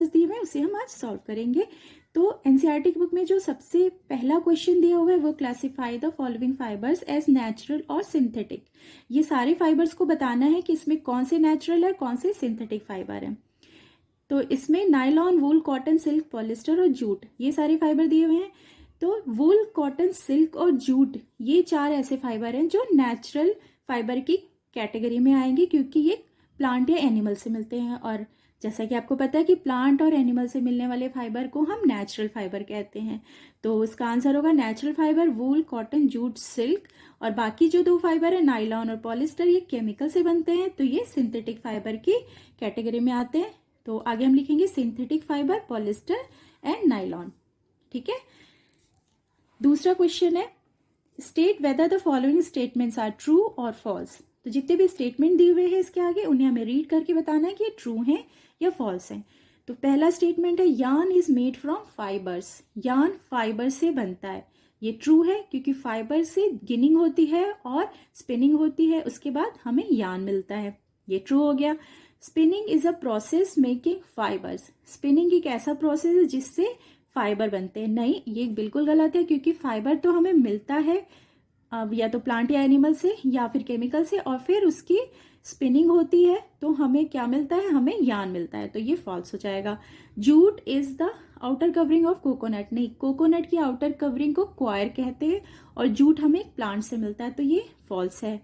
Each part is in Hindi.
एक्सरसाइजेस दिए हुए हैं उसे हम आज सॉल्व करेंगे। तो एनसीईआरटी की बुक में जो सबसे पहला क्वेश्चन दिया हुआ है वो classify the following fibres as natural और सिंथेटिक। ये सारे फाइबर्स को बताना है कि इसमें कौन से नेचुरल है कौन से सिंथेटिक फाइबर है। तो इसमें नायलॉन, वूल, कॉटन, सिल्क, पॉलिस्टर और जूट ये सारे फाइबर दिए हुए हैं। तो वूल, कॉटन, सिल्क और जूट ये 4 ऐसे फाइबर हैं जो नेचुरल फाइबर की कैटेगरी में आएंगे क्योंकि ये प्लांट या एनिमल से मिलते हैं। और जैसा कि आपको पता है कि प्लांट और एनिमल से मिलने वाले फाइबर को हम नेचुरल फाइबर कहते हैं। तो इसका आंसर होगा नेचुरल फाइबर वूल, कॉटन, जूट, सिल्क। और बाकी जो 2 फाइबर है नायलॉन और पॉलिस्टर ये केमिकल से बनते हैं, तो ये सिंथेटिक फाइबर की कैटेगरी में आते हैं। तो आगे हम लिखेंगे synthetic fibre, polyester and nylon. ठीक है। दूसरा क्वेश्चन है state whether the following statements are true और फॉल्स। तो जितने भी स्टेटमेंट दिए हुए हैं इसके आगे उन्हें हमें रीड करके बताना है कि ये ट्रू हैं या फॉल्स हैं। तो पहला स्टेटमेंट है yarn is made from fibres. Yarn fibre से बनता है, ये ट्रू है क्योंकि फाइबर से गिनिंग होती है और स्पिनिंग होती है, उसके बाद हमें यार्न मिलता है, ये ट्रू हो गया। Spinning is a process making fibres. Spinning एक ऐसा प्रोसेस है जिससे फाइबर बनते हैं, नहीं ये बिल्कुल गलत है क्योंकि फाइबर तो हमें मिलता है या तो प्लांट या एनिमल से या फिर केमिकल से और फिर उसकी स्पिनिंग होती है तो हमें क्या मिलता है, हमें यार्न मिलता है, तो ये फॉल्स हो जाएगा। Jute is the outer covering of coconut. नहीं, कोकोनट की आउटर कवरिंग को क्वायर कहते हैं और जूट हमें प्लांट से मिलता है, तो ये फॉल्स है।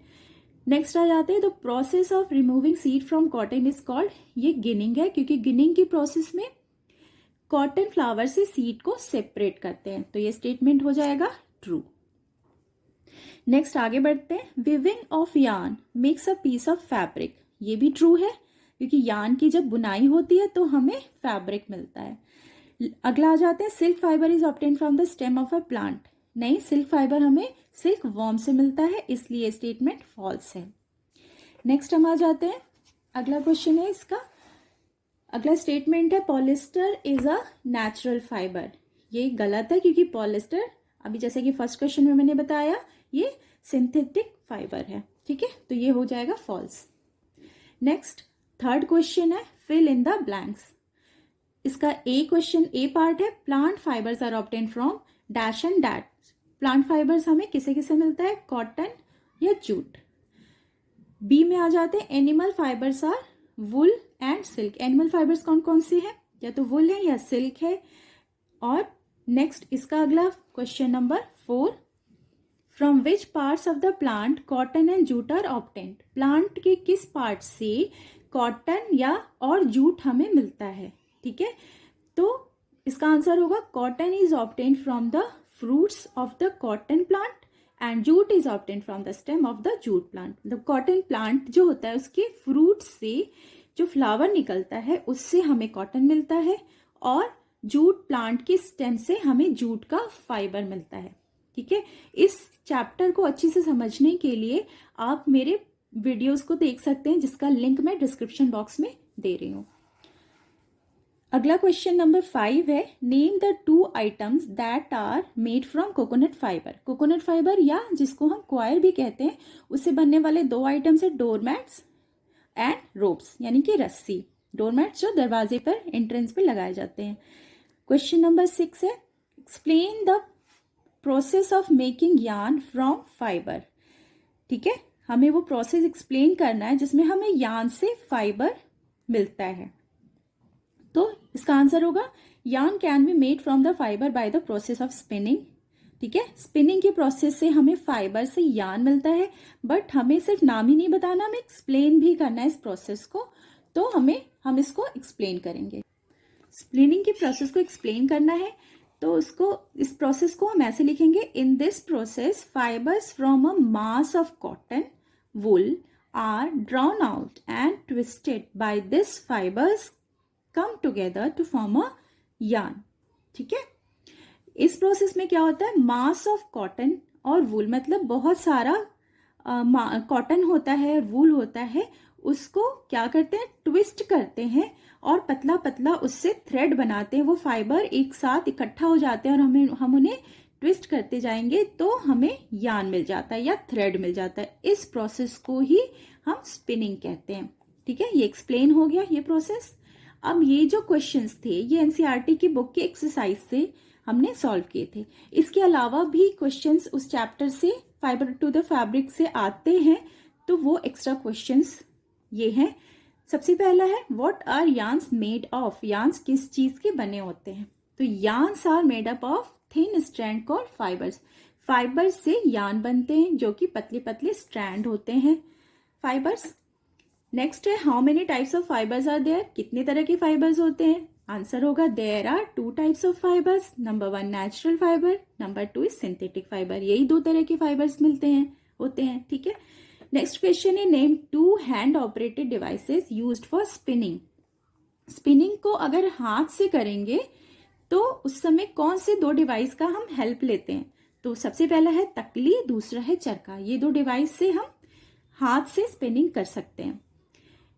नेक्स्ट आ जाते हैं the process of removing seed from cotton is called. ये गिनिंग है क्योंकि गिनिंग की प्रोसेस में कॉटन फ्लावर से सीड को सेपरेट करते हैं, तो ये स्टेटमेंट हो जाएगा ट्रू। नेक्स्ट आगे बढ़ते हैं weaving of yarn makes a piece of fabric. ये भी ट्रू है क्योंकि यार्न की जब बुनाई होती है तो हमें फैब्रिक मिलता है। अगला आ जाते हैं silk fibre is obtain from the stem of a plant. नहीं, सिल्क फाइबर हमें सिल्क वॉर्म से मिलता है, इसलिए स्टेटमेंट फॉल्स है। नेक्स्ट हम आ जाते हैं, अगला क्वेश्चन है इसका, अगला स्टेटमेंट है polyester is a natural fibre. ये गलत है क्योंकि पॉलिस्टर अभी जैसे कि फर्स्ट क्वेश्चन में मैंने बताया ये सिंथेटिक फाइबर है। ठीक है, तो ये हो जाएगा फॉल्स। नेक्स्ट थर्ड क्वेश्चन है फिल इन द ब्लैंक्स। इसका क्वेश्चन ए पार्ट है plant fibres are obtain from dash and dash. Plant fibres हमें किसे किसे मिलता है, कॉटन या जूट। बी में आ जाते हैं animal fibres are wool and silk. Animal fibres कौन कौन से हैं, या तो वुल है या सिल्क है। और नेक्स्ट इसका अगला question number 4 from which parts of the plant cotton and jute are obtained. Plant के किस पार्ट से कॉटन या और जूट हमें मिलता है। ठीक है, तो इसका आंसर होगा cotton is obtained from the fruits of the cotton plant and jute is obtained from the stem of the jute plant. The cotton plant जो होता है उसके फ्रूट से जो फ्लावर निकलता है उससे हमें कॉटन मिलता है और जूट प्लांट के स्टेम से हमें जूट का फाइबर मिलता है। ठीक है, इस चैप्टर को अच्छे से समझने के लिए आप मेरे वीडियोस को देख सकते हैं जिसका लिंक मैं डिस्क्रिप्शन बॉक्स में दे रही हूं। अगला क्वेश्चन नंबर 5 है name the 2 items that are made from coconut fibre. Coconut fibre या जिसको हम क्वायर भी कहते हैं उससे बनने वाले 2 आइटम्स है डोरमैट्स एंड रोप्स, यानी कि रस्सी। डोरमैट्स जो दरवाजे पर एंट्रेंस पे लगाए जाते हैं। क्वेश्चन नंबर 6 है explain the process of making yarn from fibre. ठीक है, हमें वो प्रोसेस एक्सप्लेन करना है जिसमें हमें यार्न से फाइबर मिलता है। तो इसका आंसर होगा yarn can be made from the fibre by the process of spinning. ठीक है, स्पिनिंग के प्रोसेस से हमें फाइबर से यार्न मिलता है, बट हमें सिर्फ नाम ही नहीं बताना, हमें एक्सप्लेन भी करना है इस प्रोसेस को, तो हम इसको एक्सप्लेन करेंगे। स्पिनिंग के प्रोसेस को एक्सप्लेन करना है तो इस प्रोसेस को हम ऐसे लिखेंगे in this process fibres from a mass of cotton wool are drawn out and twisted by this fibres come together to form a yarn. ठीक है, इस प्रोसेस में क्या होता है, मास ऑफ कॉटन और वूल, मतलब बहुत सारा कॉटन होता है, वूल होता है, उसको क्या करते हैं, ट्विस्ट करते हैं और पतला पतला उससे थ्रेड बनाते हैं। वो फाइबर एक साथ इकट्ठा हो जाते हैं और हम उन्हें ट्विस्ट करते जाएंगे तो हमें यार्न मिल जाता है या थ्रेड मिल जाता है। इस प्रोसेस को ही हम स्पिनिंग कहते हैं। ठीक है, ये एक्सप्लेन हो गया ये प्रोसेस। अब ये जो क्वेश्चंस थे ये एनसीईआरटी की बुक के एक्सरसाइज से हमने सॉल्व किए थे। इसके अलावा भी क्वेश्चंस उस चैप्टर से फाइबर टू द फैब्रिक से आते हैं, तो वो एक्स्ट्रा क्वेश्चंस ये हैं। सबसे पहला है what are yarns made of, yarns किस चीज के बने होते हैं? तो yarns are made up of thin strand called fibres, fibres से यार्न बनते हैं जो कि पतले पतले स्ट्रैंड होते हैं फाइबर्स। नेक्स्ट है how many types of fibres are there, कितने तरह के फाइबर्स होते हैं? आंसर होगा there are 2 types of fibres, number 1 natural fibre, number 2 is synthetic fibre. यही 2 तरह के फाइबर्स मिलते हैं होते हैं, ठीक है। नेक्स्ट क्वेश्चन है name 2 hand operated devices used for spinning. Spinning को अगर हाथ से करेंगे तो उस समय कौन से 2 डिवाइस का हम हेल्प लेते हैं? तो सबसे पहला है तकली, दूसरा है चरखा। ये 2 डिवाइस से हम हाथ से स्पिनिंग कर सकते हैं।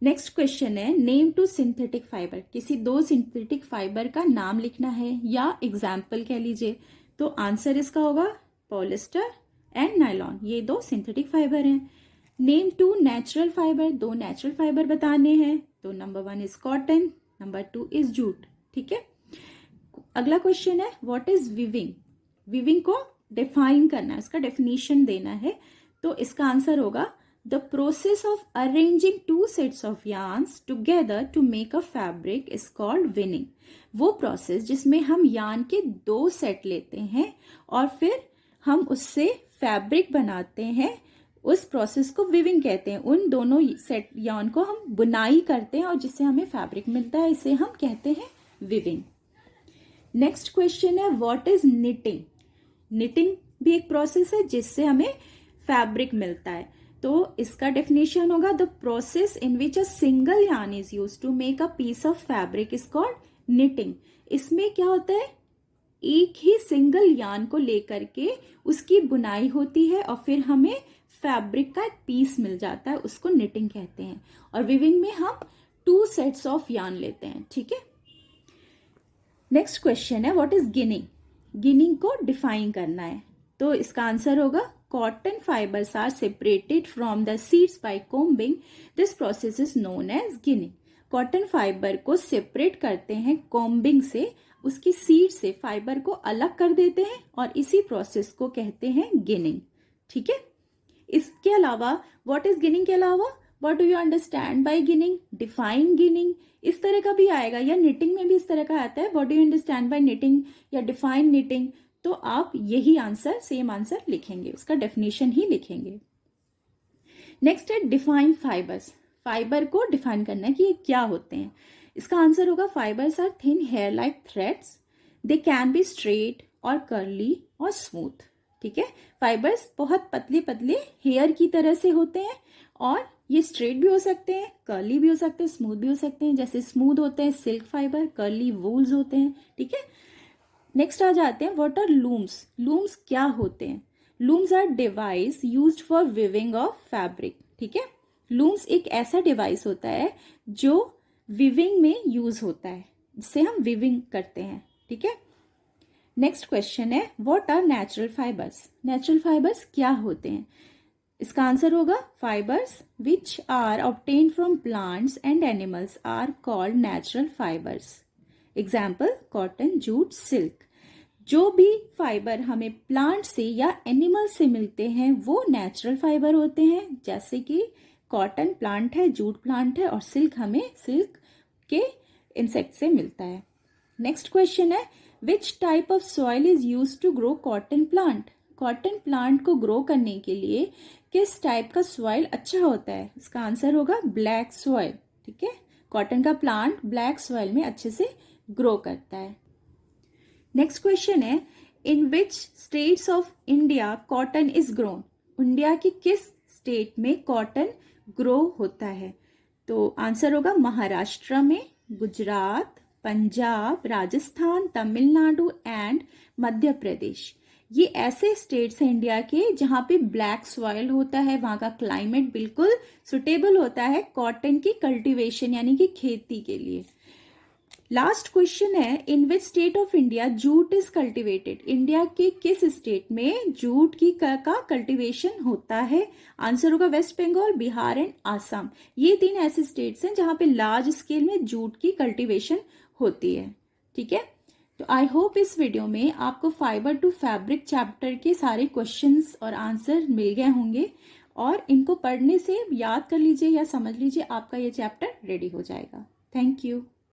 नेक्स्ट क्वेश्चन है नेम 2 सिंथेटिक फाइबर, किसी 2 सिंथेटिक फाइबर का नाम लिखना है या एग्जाम्पल कह लीजिए। तो आंसर इसका होगा पॉलिस्टर एंड नायलॉन, ये 2 सिंथेटिक फाइबर हैं। Name 2 natural fibre, 2 natural fibre बताने हैं। तो number 1 is cotton, number 2 is jute, ठीक है। अगला क्वेश्चन है व्हाट इज वीविंग, वीविंग को डिफाइन करना है, उसका डेफिनेशन देना है। तो इसका आंसर होगा the process of arranging 2 sets of yarns together to make a fabric is called weaving. वो प्रोसेस जिसमें हम यार्न के 2 सेट लेते हैं और फिर हम उससे फैब्रिक बनाते हैं, उस प्रोसेस को विविंग कहते हैं। उन दोनों सेट यार्न को हम बुनाई करते हैं और जिससे हमें फैब्रिक मिलता है, इसे हम कहते हैं विविंग। नेक्स्ट क्वेश्चन है व्हाट इज निटिंग। निटिंग भी एक प्रोसेस है जिससे हमें फैब्रिक मिलता है। तो इसका डेफिनेशन होगा the process in which a single yarn is used to make a piece of fabric is called knitting. इसमें क्या होता है, एक ही सिंगल यार्न को लेकर के उसकी बुनाई होती है और फिर हमें फैब्रिक का एक पीस मिल जाता है, उसको निटिंग कहते हैं। और विविंग में हम 2 सेट्स ऑफ यार्न लेते हैं, ठीक है। नेक्स्ट क्वेश्चन है व्हाट इज गिनिंग, गिनिंग को डिफाइन करना है। तो इसका आंसर होगा cotton fibres are separated from the seeds by combing, this process is known as ginning. Cotton fibre को सेपरेट करते हैं कोम्बिंग से, उसकी सीड से फाइबर को अलग कर देते हैं और इसी प्रोसेस को कहते हैं गिनिंग, ठीक है। इसके अलावा व्हाट इज गिनिंग के अलावा what do you understand by ginning, define ginning, इस तरह का भी आएगा, या निटिंग में भी इस तरह का आता है what do you understand by knitting या डिफाइन निटिंग। तो आप यही आंसर, सेम आंसर लिखेंगे, उसका डेफिनेशन ही लिखेंगे। नेक्स्ट है डिफाइन फाइबर्स, फाइबर को डिफाइन करना है कि ये क्या होते हैं। इसका आंसर होगा fibres are thin hair like threads, they can be straight और कर्ली और स्मूथ, ठीक है। फाइबर्स बहुत पतले पतले हेयर की तरह से होते हैं और ये स्ट्रेट भी हो सकते हैं, कर्ली भी हो सकते हैं, स्मूथ भी हो सकते हैं। जैसे स्मूथ होते हैं सिल्क फाइबर, कर्ली वूल्स होते हैं, ठीक है। नेक्स्ट आ जाते हैं व्हाट आर लूम्स, लूम्स क्या होते हैं? Looms are device used for weaving of fabric, ठीक है। लूम्स एक ऐसा डिवाइस होता है जो विविंग में यूज होता है, जिससे हम विविंग करते हैं, ठीक है। नेक्स्ट क्वेश्चन है what are natural fibres, natural fibres क्या होते हैं? इसका आंसर होगा fibres which are obtained from plants and animals are called natural fibres. Example cotton, jute, silk. जो भी फाइबर हमें प्लांट से या एनिमल से मिलते हैं वो नेचुरल फाइबर होते हैं, जैसे कि कॉटन प्लांट है, जूट प्लांट है और सिल्क हमें सिल्क के इंसेक्ट से मिलता है। नेक्स्ट क्वेश्चन है which type of soil is used to grow cotton plant, cotton plant को ग्रो करने के लिए किस टाइप का सॉइल अच्छा होता है? इसका आंसर होगा ब्लैक सॉइल, ठीक है। कॉटन का प्लांट ब्लैक सॉइल में अच्छे से ग्रो करता है। नेक्स्ट क्वेश्चन है in which states of India cotton is grown, India की किस स्टेट में कॉटन ग्रो होता है? तो आंसर होगा महाराष्ट्र में, गुजरात, पंजाब, राजस्थान, तमिलनाडु एंड मध्य प्रदेश। ये ऐसे स्टेट्स हैं इंडिया के जहां पे ब्लैक सॉइल होता है, वहां का क्लाइमेट बिल्कुल सुटेबल होता है कॉटन की कल्टीवेशन यानी कि खेती के लिए। लास्ट क्वेश्चन है, in which state of India jute is cultivated? India के किस स्टेट में जूट की का कल्टीवेशन होता है? आंसर होगा वेस्ट बंगाल, बिहार एंड आसाम। ये 3 ऐसे स्टेट्स हैं जहां पे लार्ज स्केल में जूट की कल्टीवेशन होती है। ठीक है, तो आई होप इस वीडियो में आपको फाइबर टू फैब्रिक चैप्टर के सारे क्वेश्चंस और आंसर मिल गए होंगे, और इनको पढ़ने से याद कर लीजिए या समझ लीजिए, आपका ये चैप्टर रेडी हो जाएगा। Thank you.